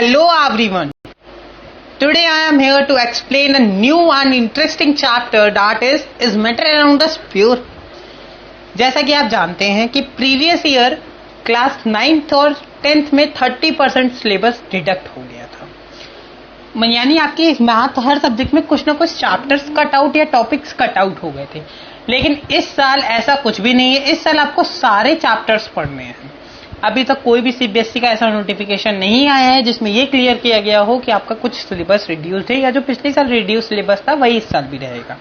Hello everyone. Today I am here to explain a new and interesting chapter that is matter around us pure. जैसा कि आप जानते हैं कि previous year class 9th और 10th में 30% सिलेबस डिडक्ट हो गया था, यानी आपके मैथ हर सब्जेक्ट में कुछ ना कुछ चैप्टर्स कट आउट या टॉपिक्स कट आउट हो गए थे। लेकिन इस साल ऐसा कुछ भी नहीं है। इस साल आपको सारे चैप्टर्स पढ़ने हैं। अभी तक कोई भी सीबीएसई का ऐसा नोटिफिकेशन नहीं आया है जिसमें ये क्लियर किया गया हो कि आपका कुछ सिलेबस रिड्यूस्ड है या जो पिछले साल रिड्यूस सिलेबस था वही इस साल भी रहेगा।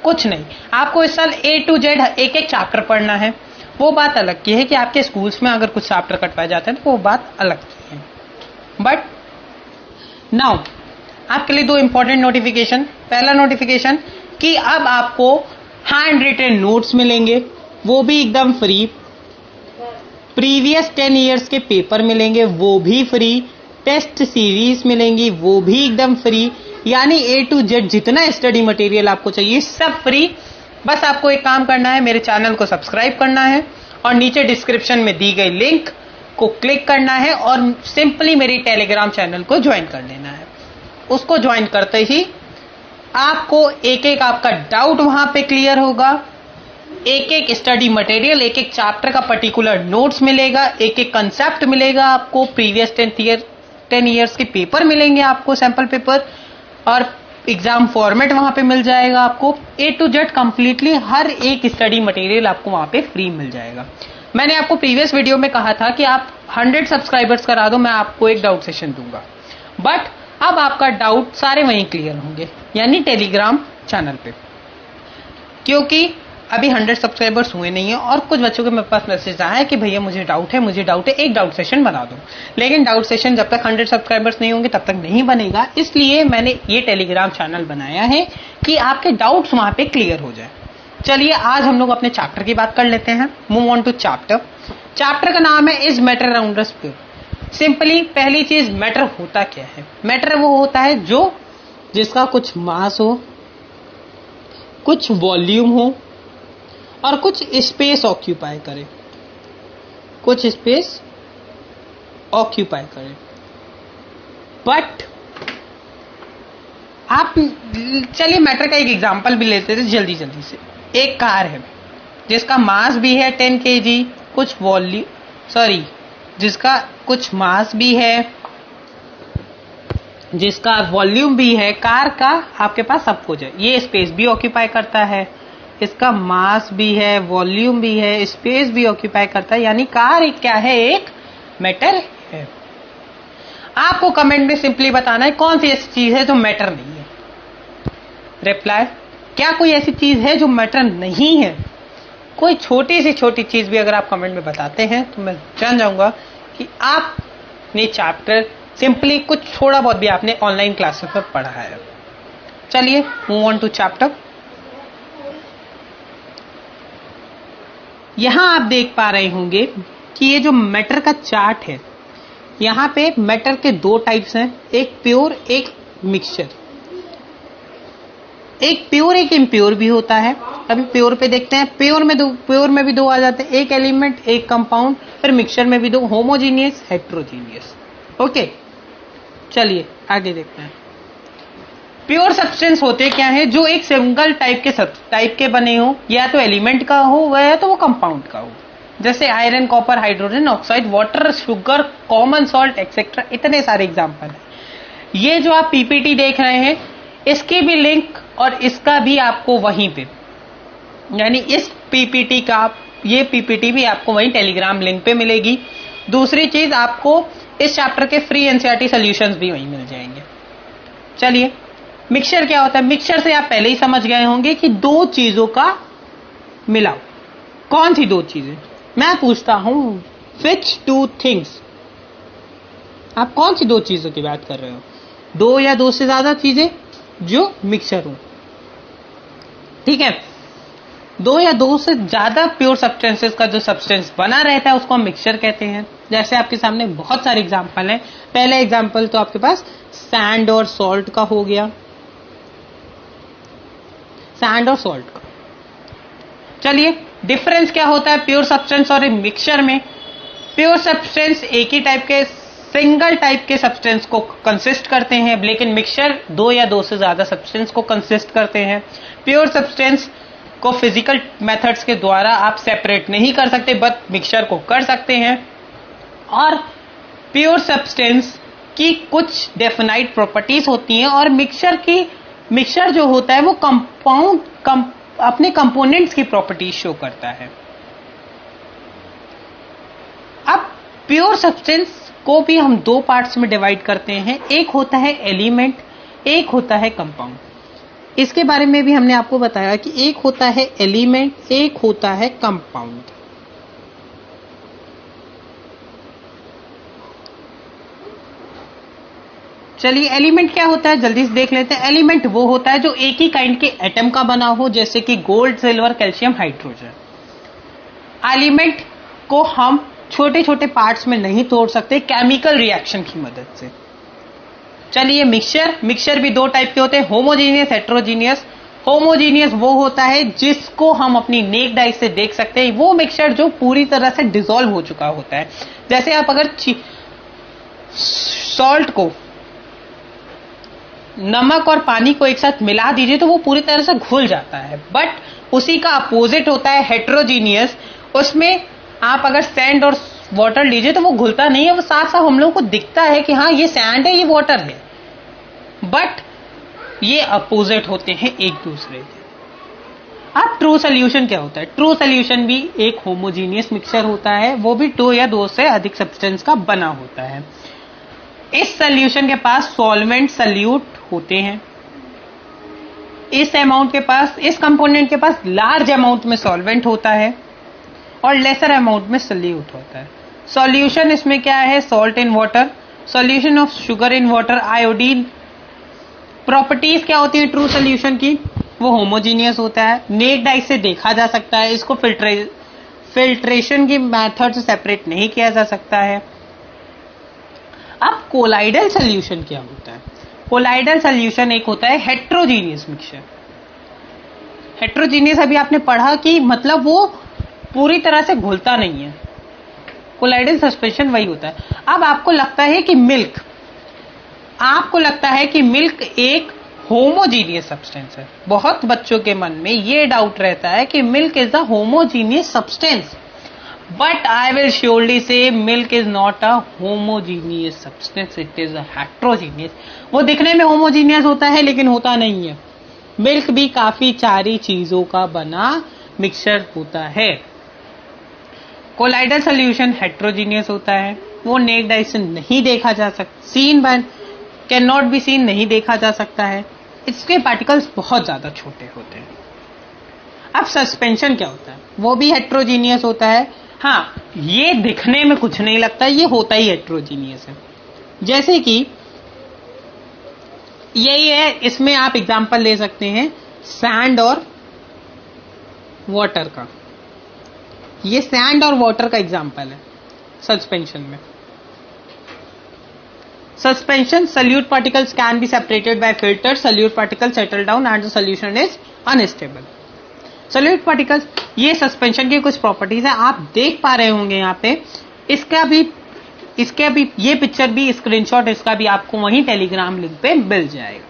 कुछ नहीं, आपको इस साल A to Z एक एक चैप्टर पढ़ना है। वो बात अलग की है कि आपके स्कूल्स में अगर कुछ चैप्टर कटवाए जाते हैं तो वो बात अलग की है। बट नाउ आपके लिए दो इंपॉर्टेंट नोटिफिकेशन। पहला नोटिफिकेशन कि अब आपको हैंड रिटन नोट्स मिलेंगे, वो भी एकदम फ्री। प्रीवियस 10 इयर्स के पेपर मिलेंगे, वो भी फ्री। टेस्ट सीरीज मिलेंगी, वो भी एकदम फ्री। यानी A to Z जितना स्टडी मटेरियल आपको चाहिए सब फ्री। बस आपको एक काम करना है, मेरे चैनल को सब्सक्राइब करना है और नीचे डिस्क्रिप्शन में दी गई लिंक को क्लिक करना है और सिंपली मेरी टेलीग्राम चैनल को ज्वाइन कर लेना है। उसको ज्वाइन करते ही आपको एक एक आपका डाउट वहां पे क्लियर होगा। एक एक स्टडी मटेरियल, एक एक चैप्टर का पर्टिकुलर नोट्स मिलेगा, एक एक कंसेप्ट मिलेगा आपको। प्रीवियस 10 इयर्स के पेपर मिलेंगे आपको, सैंपल पेपर, और एग्जाम फॉर्मेट वहां पे मिल जाएगा आपको। A to Z कंप्लीटली हर एक स्टडी मटेरियल आपको वहां पे फ्री मिल जाएगा। मैंने आपको प्रीवियस वीडियो में कहा था कि आप 100 सब्सक्राइबर्स करा दो, मैं आपको एक डाउट सेशन दूंगा। बट अब आपका डाउट सारे वहीं क्लियर होंगे, यानी टेलीग्राम चैनल पे, क्योंकि अभी 100 सब्सक्राइबर्स हुए नहीं है और कुछ बच्चों के मेरे पास मैसेज आया है कि भैया मुझे डाउट है, एक डाउट सेशन बना दो। लेकिन डाउट सेशन जब तक 100 सब्सक्राइबर्स नहीं होंगे तब तक नहीं बनेगा। इसलिए मैंने ये टेलीग्राम चैनल बनाया है कि आपके डाउट्स वहां पे क्लियर हो जाए। चलिए आज हम लोग अपने चैप्टर की बात कर लेते हैं। Move on to chapter. Chapter का नाम है is matter around us pure. Simply पहली चीज, मैटर होता क्या है? मैटर वो होता है जिसका कुछ मास हो, कुछ वॉल्यूम हो और कुछ स्पेस ऑक्यूपाई करे, बट आप चलिए मैटर का एक एग्जांपल भी लेते थे जल्दी से। एक कार है जिसका मास भी है 10 kg, जिसका कुछ मास भी है, जिसका वॉल्यूम भी है। कार का आपके पास सब कुछ है, ये स्पेस भी ऑक्यूपाई करता है, इसका मास भी है, वॉल्यूम भी है, स्पेस भी ऑक्यूपाई करता है। यानी कार एक क्या है? एक मैटर है। आपको कमेंट में सिंपली बताना है कौन सी ऐसी चीज है जो मैटर नहीं है। रिप्लाई, क्या कोई ऐसी चीज है जो मैटर नहीं है? कोई छोटी से छोटी चीज भी अगर आप कमेंट में बताते हैं तो मैं जान जाऊंगा कि आपने चैप्टर सिंपली कुछ थोड़ा बहुत भी आपने ऑनलाइन क्लासेस में पढ़ा है। चलिए मूव ऑन टू चैप्टर। यहां आप देख पा रहे होंगे कि ये जो मैटर का चार्ट है, यहां पे मैटर के दो टाइप्स हैं, एक प्योर, एक मिक्सचर। एक प्योर एक इम्प्योर भी होता है। अभी प्योर पे देखते हैं। प्योर में भी दो आ जाते हैं, एक एलिमेंट, एक कंपाउंड। फिर मिक्सचर में भी दो, होमोजीनियस, हेट्रोजीनियस। ओके, चलिए आगे देखते हैं। प्योर सब्सटेंस होते क्या है? जो एक सिंगल टाइप के बने हो, या तो एलिमेंट का हो या तो वो कंपाउंड का हो। जैसे iron, copper, hydrogen, oxide, water, sugar, common salt etcetera. इतने सारे एग्जांपल हैं। ये जो आप पीपीटी देख रहे हैं, इसकी भी लिंक और इसका भी आपको वहीं पे, यानी इस पीपीटी का, ये पीपीटी भी आपको वहीं टेलीग्राम लिंक पे मिलेगी। दूसरी चीज, आपको इस चैप्टर के फ्री एनसीईआरटी सॉल्यूशंस भी वहीं मिल जाएंगे। चलिए, मिक्सचर क्या होता है? मिक्सचर से आप पहले ही समझ गए होंगे कि दो चीजों का मिलाव। कौन सी दो चीजें? मैं पूछता हूं, विच टू थिंग्स? आप कौन सी दो चीजों की बात कर रहे हो? दो या दो से ज्यादा चीजें जो मिक्सचर हो, ठीक है। दो या दो से ज्यादा प्योर सब्सटेंसेस का जो सब्सटेंस बना रहता है उसको हम मिक्सचर कहते हैं। जैसे आपके सामने बहुत सारे एग्जांपल हैं। पहला एग्जांपल तो आपके पास सैंड और सॉल्ट का हो गया, सैंड और सॉल्ट का। चलिए, डिफरेंस क्या होता है प्योर सब्सटेंस और मिक्सचर में? प्योर सब्सटेंस एक ही टाइप के सिंगल टाइप के सब्सटेंस को कंसिस्ट करते हैं, लेकिन मिक्सचर 2 या 2 से ज्यादा सब्सटेंस को कंसिस्ट करते हैं। प्योर सब्सटेंस को फिजिकल मेथड्स के द्वारा आप सेपरेट नहीं कर सकते, बट मिक्सचर को कर सकते हैं। और प्योर सब्सटेंस की कुछ डेफिनाइट प्रॉपर्टीज होती हैं, और मिक्सचर जो होता है वो अपने कंपोनेंट्स की प्रॉपर्टीज शो करता है। अब प्योर सब्सटेंस को भी हम 2 पार्ट्स में डिवाइड करते हैं, एक होता है एलिमेंट, एक होता है कंपाउंड। इसके बारे में भी हमने आपको बताया कि एक होता है एलिमेंट, एक होता है कंपाउंड। चलिए एलिमेंट क्या होता है जल्दी से देख लेते हैं। एलिमेंट वो होता है जो एक ही काइंड के एटम का बना हो, जैसे कि gold, silver, calcium, hydrogen. Element को हम छोटे छोटे पार्ट्स में नहीं तोड़ सकते केमिकल रिएक्शन की मदद से। चलिए मिक्सचर भी 2 टाइप के होते हैं, होमोजीनियस, हेट्रोजीनियस। होमोजीनियस वो होता है जिसको हम अपनी नेक्ड आई से देख सकते हैं, वो मिक्सचर जो पूरी तरह से डिसॉल्व हो चुका होता है। जैसे आप अगर सॉल्ट को, नमक और पानी को एक साथ मिला दीजिए तो वो पूरी तरह से घुल जाता है, बट उसी का अपोजिट होता है हेट्रोजीनियस। उसमें आप अगर सैंड और वाटर लीजिए तो वो घुलता नहीं है, वो साफ साफ हम लोगों को दिखता है कि हाँ ये सैंड है, ये वाटर है, बट ये अपोजिट होते हैं एक दूसरे के। अब ट्रू सोल्यूशन क्या होता है? ट्रू सोल्यूशन भी एक होमोजीनियस मिक्सचर होता है, वो भी 2 या 2 से अधिक सब्सटेंस का बना होता है। इस सोल्यूशन के पास सॉल्वेंट, सल्यूट होते हैं। इस कंपोनेंट के पास लार्ज अमाउंट में सॉल्वेंट होता है और लेसर अमाउंट में सल्यूट होता है। सॉल्यूशन इसमें क्या है? Salt in water, solution of sugar in water, iodine. Properties क्या होती है ट्रू सॉल्यूशन की? वो होमोजीनियस होता है, नेक्ड आई से देखा जा सकता है, इसको फिल्ट्रेशन की मेथड से सेपरेट नहीं किया जा सकता है। अब कोलाइडल सॉल्यूशन क्या होता है? कोलाइडल सॉल्यूशन एक होता है हेट्रोजीनियस मिक्सचर। हेट्रोजीनियस अभी आपने पढ़ा कि मतलब वो पूरी तरह से घुलता नहीं है। कोलाइडल सस्पेंशन वही होता है। अब आपको लगता है कि मिल्क एक होमोजीनियस सब्सटेंस है। बहुत बच्चों के मन में ये डाउट रहता है कि milk is a homogeneous substance, but I will surely से milk is not a homogeneous substance, it is a heterogeneous. वो दिखने में होमोजीनियस होता है लेकिन होता नहीं है। मिल्क भी काफी सारी चीजों का बना मिक्सचर होता है। कोलाइडल सॉल्यूशन हेट्रोजीनियस होता है, वो नेक्ड आई से नहीं देखा जा सकता, कैन नॉट बी सीन, नहीं देखा जा सकता है। इसके पार्टिकल्स बहुत ज्यादा छोटे होते हैं। अब सस्पेंशन क्या होता है? वो भी हेट्रोजीनियस होता है। हाँ, ये दिखने में कुछ नहीं लगता, ये होता ही हेट्रोजीनियस है। जैसे कि यही है, इसमें आप एग्जांपल ले सकते हैं सैंड और वाटर का। ये सैंड और वाटर का एग्जांपल है सस्पेंशन में। Suspension, solute particles can be separated by filter. Solute particles settle down and the solution is unstable. Solute particles, ये सस्पेंशन की कुछ प्रॉपर्टीज है, आप देख पा रहे होंगे यहाँ पे। इसका भी ये पिक्चर भी, स्क्रीनशॉट इसका भी आपको वहीं टेलीग्राम लिंक पे मिल जाएगा।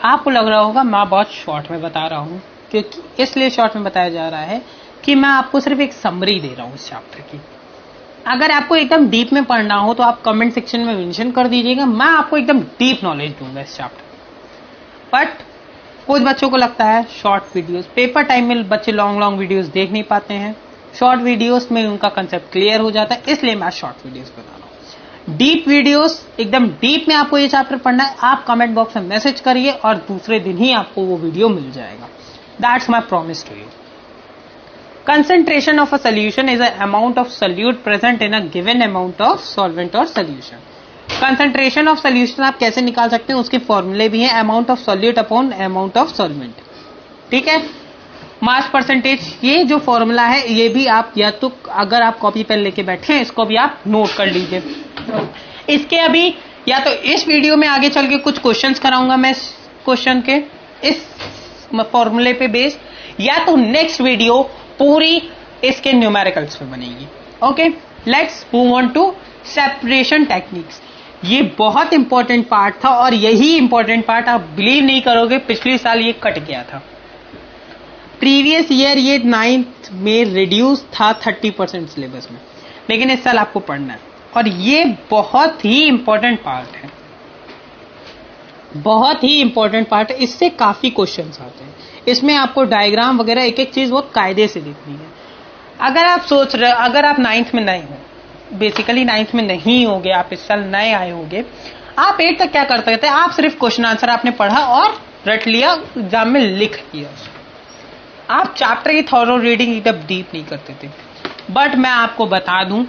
आपको लग रहा होगा मैं बहुत शॉर्ट में बता रहा हूँ, क्योंकि इसलिए शॉर्ट में बताया जा रहा है कि मैं आपको सिर्फ एक समरी दे रहा हूँ इस चैप्टर की। अगर आपको एकदम डीप में पढ़ना हो तो आप कमेंट सेक्शन में मेंशन कर दीजिएगा, मैं आपको एकदम डीप नॉलेज दूंगा इस चैप्टर। बट कुछ बच्चों को लगता है शॉर्ट वीडियोस, पेपर टाइम में बच्चे लॉन्ग वीडियोस देख नहीं पाते हैं। शॉर्ट वीडियोस में उनका कंसेप्ट क्लियर हो जाता है, इसलिए मैं शॉर्ट वीडियोस बता रहा हूँ। डीप वीडियोस, एकदम डीप में आपको ये चैप्टर पढ़ना है, आप कमेंट बॉक्स में मैसेज करिए और दूसरे दिन ही आपको वो वीडियो मिल जाएगा। That's my promise to you. Concentration of a solution is an amount of solute present in a given amount of solvent or solution. Concentration of solution आप कैसे निकाल सकते हैं, उसके फॉर्मूले भी हैं, amount of solute upon amount of solvent। ठीक है, मास परसेंटेज, ये जो फॉर्मूला है ये भी आप या तो अगर आप कॉपी पेन लेके बैठे हैं इसको भी आप नोट कर लीजिए। इसके अभी या तो इस वीडियो में आगे चल के कुछ क्वेश्चंस कराऊंगा मैं क्वेश्चन के इस फॉर्मूले पे बेस्ड, या तो नेक्स्ट वीडियो पूरी इसके न्यूमेरिकल्स पे बनेगी। Okay, let's move on to separation techniques. ये बहुत इंपॉर्टेंट पार्ट था और यही इंपॉर्टेंट पार्ट आप बिलीव नहीं करोगे पिछले साल ये कट गया था। प्रीवियस ईयर ये 9th में रिड्यूस था 30% सिलेबस में, लेकिन इस साल आपको पढ़ना है और ये बहुत ही इंपॉर्टेंट पार्ट है, बहुत ही इंपॉर्टेंट पार्ट है। इससे काफी क्वेश्चंस आते हैं। इसमें आपको डायग्राम वगैरह एक एक चीज बहुत कायदे से देखनी है। अगर आप सोच रहे, अगर आप 9th में नए हो, बेसिकली 9th में नहीं होगे, आप इस साल नए आए होगे, आप 8 तक क्या करते थे? आप सिर्फ क्वेश्चन आंसर आपने पढ़ा और रट लिया, एग्जाम में लिख लिया। आप चैप्टर की थॉरो रीडिंग एकदम डीप नहीं करते थे। बट मैं आपको बता दूं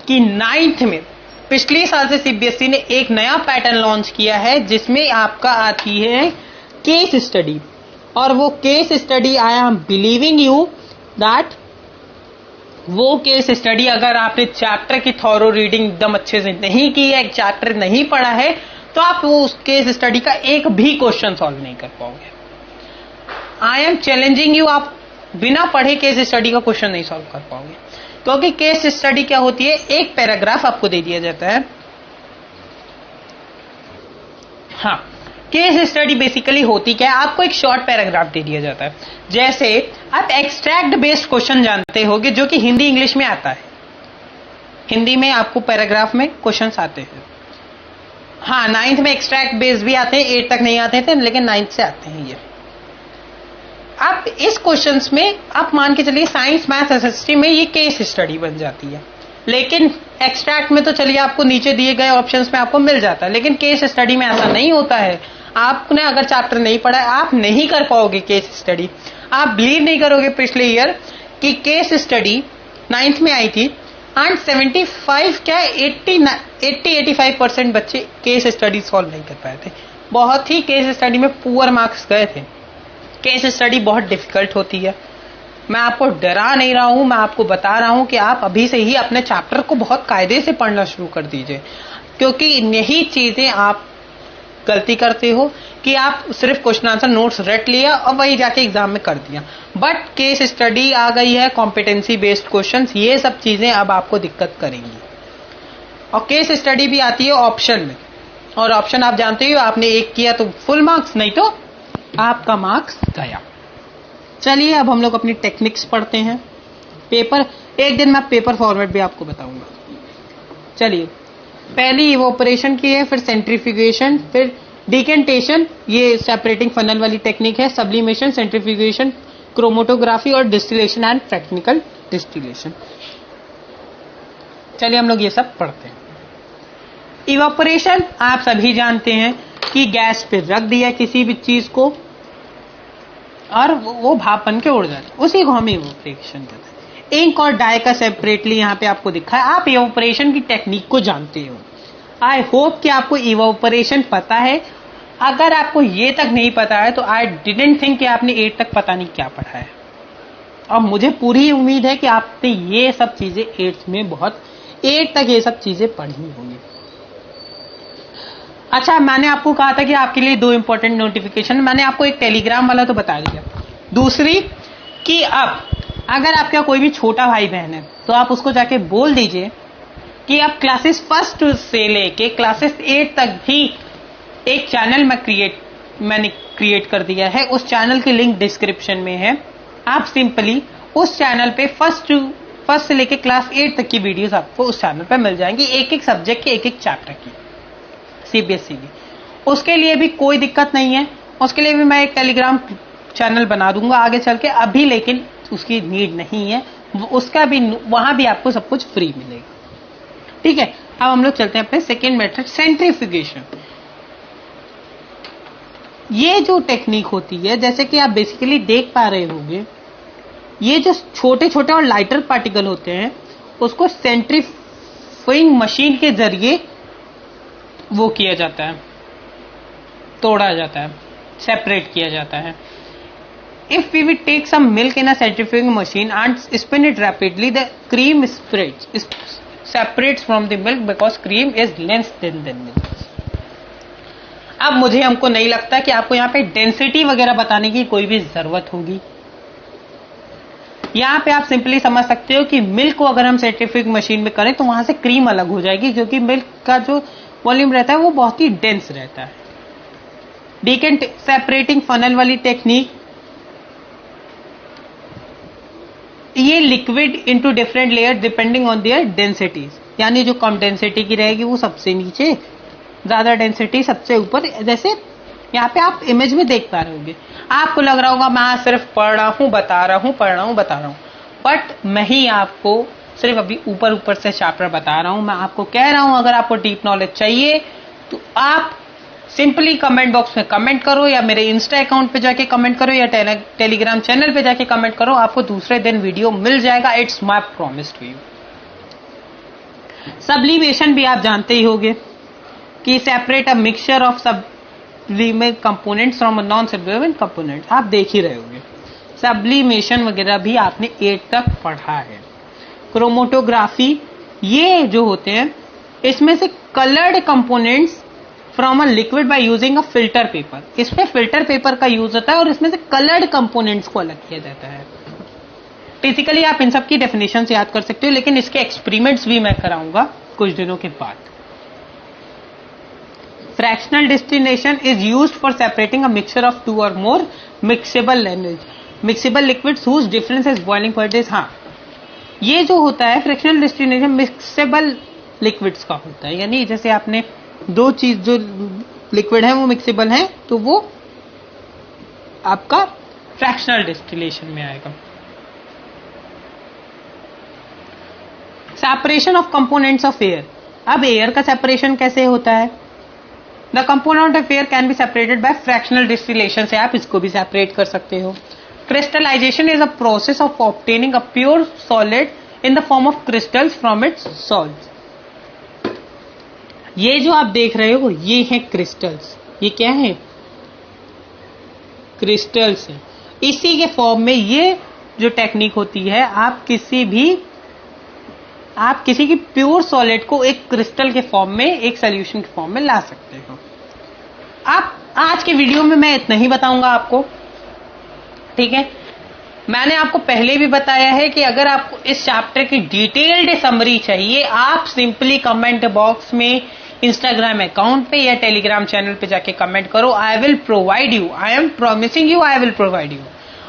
कि 9th में पिछले साल से सीबीएसई ने एक नया पैटर्न लॉन्च किया है जिसमें आपका आती है केस स्टडी। और वो case study, I am believing you that वो केस स्टडी, अगर आपने चैप्टर की थॉरो रीडिंग एकदम अच्छे से नहीं की है, चैप्टर नहीं पढ़ा है, तो आप वो उस केस स्टडी का एक भी क्वेश्चन सॉल्व नहीं कर पाओगे। आई एम चैलेंजिंग यू, आप बिना पढ़े केस स्टडी का क्वेश्चन नहीं सॉल्व कर पाओगे। क्योंकि केस स्टडी क्या होती है? एक पैराग्राफ आपको दे दिया जाता है। हाँ, केस स्टडी बेसिकली होती क्या है? आपको एक शॉर्ट पैराग्राफ दे दिया जाता है। जैसे आप एक्सट्रैक्ट बेस्ड क्वेश्चन जानते होगे, जो कि हिंदी इंग्लिश में आता है। हिंदी में आपको पैराग्राफ में क्वेश्चंस आते हैं। हाँ, 9th में एक्सट्रैक्ट बेस्ड भी आते हैं, 8 तक नहीं आते थे, लेकिन 9th से आते हैं ये। आप इस क्वेश्चंस में आप मान के चलिए साइंस, मैथ्स, एसएसटी में ये केस स्टडी बन जाती है। लेकिन एक्सट्रैक्ट में तो चलिए आपको नीचे दिए गए ऑप्शंस में आपको मिल जाता है, लेकिन केस स्टडी में ऐसा नहीं होता है। आपने अगर चैप्टर नहीं पढ़ा है, आप नहीं कर पाओगे केस स्टडी। आप बिलीव नहीं करोगे, पिछले ईयर कि केस स्टडी 9th में आई थी एंड 75 क्या 80-85% बच्चे केस स्टडी सॉल्व नहीं कर पाए थे। बहुत ही केस स्टडी में पुअर मार्क्स गए थे। केस स्टडी बहुत डिफिकल्ट होती है। मैं आपको डरा नहीं रहा हूं, मैं आपको बता रहा हूं कि आप अभी से ही अपने चैप्टर को बहुत कायदे से पढ़ना शुरू कर दीजिए, क्योंकि यही चीजें आप गलती करते हो कि आप सिर्फ क्वेश्चन आंसर नोट्स रट लिया और वही जाके एग्जाम में कर दिया। बट केस स्टडी आ गई है, कॉम्पिटेंसी बेस्ड क्वेश्चंस, ये सब चीजें अब आपको दिक्कत करेंगी। और केस स्टडी भी आती है ऑप्शन में, और ऑप्शन आप जानते हो, आपने एक किया तो फुल मार्क्स, नहीं तो आपका मार्क्स गया। चलिए अब हम लोग अपनी टेक्निक्स पढ़ते हैं। पेपर, एक दिन मैं पेपर फॉर्मेट भी आपको बताऊंगा। चलिए, पहली इवोपरेशन की है, फिर सेंट्रीफ्यूगेशन, फिर डिकेंटेशन, ये सेपरेटिंग फनल वाली टेक्निक है, सब्लिमेशन, सेंट्रीफ्यूगेशन, क्रोमेटोग्राफी और डिस्टिलेशन एंड टेक्निकल डिस्टिलेशन। चलिए हम लोग ये सब पढ़ते हैं। इवोपरेशन आप सभी जानते हैं कि गैस पे रख दिया किसी भी चीज को और वो भाप बन के उड़ जाता है, उसी को हम इवोपरेशन कहते हैं। इंक और डाई का सेपरेटली यहाँ पे आपको दिखा है। आप इवोपरेशन की टेक्निक को जानते हो। आई होप कि आपको इवोपरेशन पता है। अगर आपको ये तक नहीं पता है तो आई डिडंट थिंक कि आपने 8 तक पता नहीं क्या पढ़ा है। और मुझे पूरी उम्मीद है कि आपने ये सब चीजें 8th में 8 तक ये सब चीजें पढ़ी होंगी। अच्छा, मैंने आपको कहा था कि आपके लिए 2 इंपॉर्टेंट नोटिफिकेशन, मैंने आपको एक टेलीग्राम वाला तो बता दिया। दूसरी कि अब अगर आपका कोई भी छोटा भाई बहन है तो आप उसको जाके बोल दीजिए कि आप क्लासेस 1 से लेके क्लासेस 8 तक भी एक चैनल मैंने क्रिएट कर दिया है। उस चैनल की लिंक डिस्क्रिप्शन में है। आप सिंपली उस चैनल पे फर्स्ट से लेके क्लास 8 तक की वीडियोस आपको उस चैनल पे मिल जाएंगी, एक एक सब्जेक्ट की, एक एक चैप्टर की, सीबीएसई की। उसके लिए भी कोई दिक्कत नहीं है, उसके लिए भी मैं एक टेलीग्राम चैनल बना दूंगा आगे चल के, अभी लेकिन उसकी नीड नहीं है। उसका भी, वहां भी आपको सब कुछ फ्री मिलेगा। ठीक है, अब हम लोग चलते हैं अपने सेकेंड मेथड, सेंट्रीफ्यूगेशन। ये जो टेक्निक होती है, जैसे कि आप बेसिकली देख पा रहे होंगे, ये जो छोटे छोटे और लाइटर पार्टिकल होते हैं उसको सेंट्रीफ्यूगिंग मशीन के जरिए वो किया जाता है, तोड़ा जाता है, सेपरेट किया जाता है। If we will take some milk in a centrifuging machine and spin it rapidly, the cream separates from the milk because cream is less than milk. अब हमको नहीं लगता कि आपको यहाँ पे डेंसिटी वगैरह बताने की कोई भी जरूरत होगी। यहाँ पे आप सिंपली समझ सकते हो कि मिल्क को अगर हम सेंट्रीफ्यूज मशीन में करें तो वहां से क्रीम अलग हो जाएगी, क्योंकि मिल्क का जो वॉल्यूम रहता है वो बहुत ही डेंस रहता है। डीकेंट सेपरेटिंग फनल वाली टेक्निक, ये liquid into different layer depending on their densities, यानी जो कम डेंसिटी की रहेगी वो सबसे नीचे, ज्यादा डेंसिटी सबसे ऊपर। जैसे यहाँ पे आप इमेज में देख पा रहे होंगे, आपको लग रहा होगा मैं सिर्फ पढ़ रहा हूँ बता रहा हूँ, बट मैं ही आपको सिर्फ अभी ऊपर से चैप्टर बता रहा हूँ। मैं आपको कह रहा हूँ अगर आपको डीप नॉलेज चाहिए तो आप सिंपली कमेंट बॉक्स में कमेंट करो, या मेरे इंस्टा अकाउंट पे जाके कमेंट करो, या टेलीग्राम चैनल पे जाके कमेंट करो, आपको दूसरे दिन वीडियो मिल जाएगा। It's my promise to you. Sublimation भी आप जानते ही होंगे कि separate a mixture of sublimate components from non sublimate components, आप देख ही रहे होंगे। सब्लिमेशन वगैरह भी आपने 8 तक पढ़ा है। क्रोमेटोग्राफी, ये जो होते हैं इसमें से coloured components from a liquid by using a filter paper, इसमें फिल्टर पेपर का यूज होता है और इसमें से कलर्ड कंपोनेंट्स को अलग किया जाता है। बेसिकली आप इन सब की डेफिनेशन याद कर सकते हो, लेकिन इसके एक्सपेरिमेंट्स भी मैं कराऊंगा कुछ दिनों के बाद। Fractional distillation is used for separating a mixture of 2 और more miscible liquids whose difference is boiling point is, हाँ ये जो होता है फ्रैक्शनल डिस्टिलेशन मिक्सेबल लिक्विड्स का होता है, यानी जैसे आपने 2 चीज जो लिक्विड है वो मिक्सेबल है तो वो आपका फ्रैक्शनल डिस्टिलेशन में आएगा। Separation of components of air, अब एयर का सेपरेशन कैसे होता है? The component of air can be separated by fractional distillation, से आप इसको भी सेपरेट कर सकते हो। Crystallisation is a process of obtaining a pure solid in the form of crystals from its salts. ये जो आप देख रहे हो ये है क्रिस्टल्स, ये क्या है? क्रिस्टल्स है। इसी के फॉर्म में ये जो टेक्निक होती है, आप किसी की प्योर सॉलिड को एक क्रिस्टल के फॉर्म में, एक सॉल्यूशन के फॉर्म में ला सकते हो। आप आज के वीडियो में मैं इतना ही बताऊंगा आपको, ठीक है। मैंने आपको पहले भी बताया है कि अगर आपको इस चैप्टर की डिटेल्ड समरी चाहिए, आप सिंपली कमेंट बॉक्स में, इंस्टाग्राम अकाउंट पे या टेलीग्राम चैनल पे जाके कमेंट करो। I will provide you, I am promising you, I will provide you.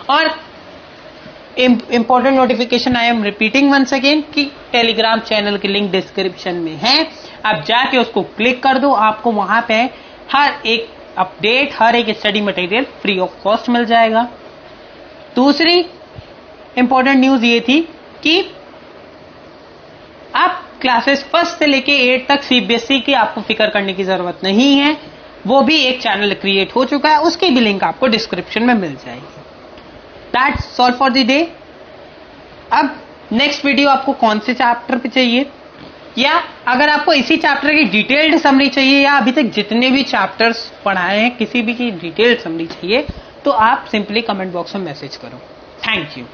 और important notification, I am repeating once again कि टेलीग्राम चैनल की लिंक डिस्क्रिप्शन में है, आप जाके उसको क्लिक कर दो, आपको वहां पे हर एक अपडेट, हर एक study material free of cost मिल जाएगा। दूसरी इंपॉर्टेंट न्यूज ये थी कि आप क्लासेस 1 से लेके 8 तक सीबीएसई की आपको फिक्र करने की जरूरत नहीं है, वो भी एक चैनल क्रिएट हो चुका है, उसकी भी लिंक आपको डिस्क्रिप्शन में मिल जाएगी। That's all for the day. अब नेक्स्ट वीडियो आपको कौन से चैप्टर पे चाहिए, या अगर आपको इसी चैप्टर की डिटेल्ड समरी चाहिए, या अभी तक जितने भी चैप्टर्स पढ़ाए हैं किसी भी की डिटेल्ड समरी चाहिए, तो आप सिंपली कमेंट बॉक्स में मैसेज करो। Thank you.